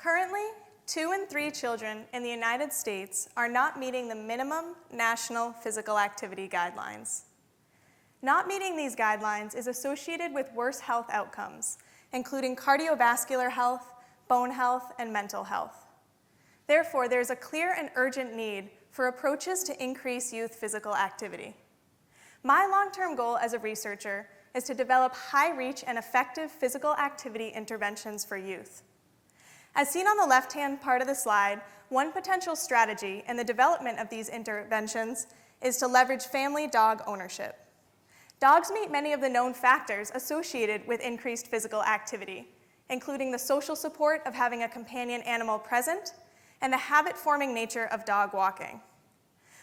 Currently, 2 in 3 children in the United States are not meeting the minimum national physical activity guidelines. Not meeting these guidelines is associated with worse health outcomes, including cardiovascular health, bone health, and mental health. Therefore, there is a clear and urgent need for approaches to increase youth physical activity. My long-term goal as a researcher is to develop high-reach and effective physical activity interventions for youth. As seen on the left-hand part of the slide, one potential strategy in the development of these interventions is to leverage family dog ownership. Dogs meet many of the known factors associated with increased physical activity, including the social support of having a companion animal present and the habit-forming nature of dog walking.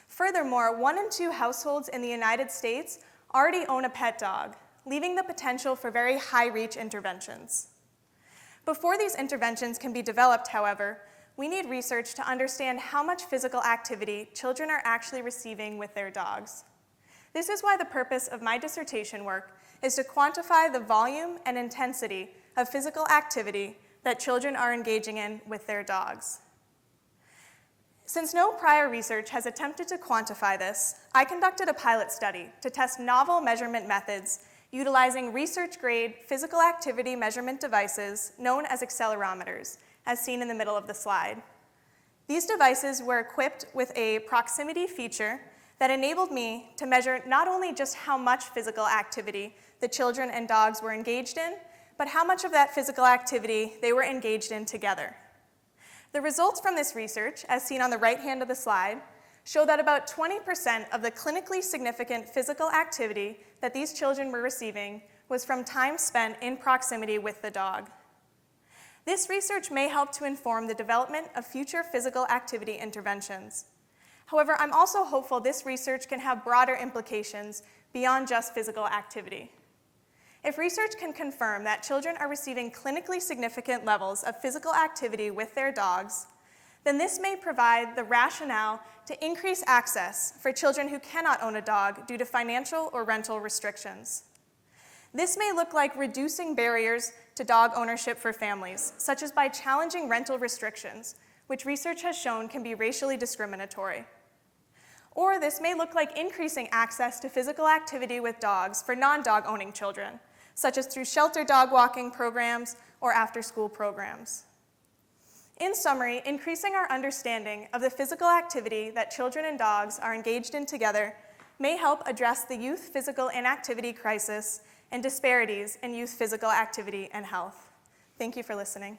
Furthermore, 1 in 2 households in the United States already own a pet dog, leaving the potential for very high-reach interventions. Before these interventions can be developed, however, we need research to understand how much physical activity children are actually receiving with their dogs. This is why the purpose of my dissertation work is to quantify the volume and intensity of physical activity that children are engaging in with their dogs. Since no prior research has attempted to quantify this, I conducted a pilot study to test novel measurement methods utilizing research-grade physical activity measurement devices known as accelerometers, as seen in the middle of the slide. These devices were equipped with a proximity feature that enabled me to measure not only just how much physical activity the children and dogs were engaged in, but how much of that physical activity they were engaged in together. The results from this research, as seen on the right hand of the slide, show that about 20% of the clinically significant physical activity that these children were receiving was from time spent in proximity with the dog. This research may help to inform the development of future physical activity interventions. However, I'm also hopeful this research can have broader implications beyond just physical activity. If research can confirm that children are receiving clinically significant levels of physical activity with their dogs, then this may provide the rationale to increase access for children who cannot own a dog due to financial or rental restrictions. This may look like reducing barriers to dog ownership for families, such as by challenging rental restrictions, which research has shown can be racially discriminatory. Or this may look like increasing access to physical activity with dogs for non-dog owning children, such as through shelter dog walking programs or after-school programs. In summary, increasing our understanding of the physical activity that children and dogs are engaged in together may help address the youth physical inactivity crisis and disparities in youth physical activity and health. Thank you for listening.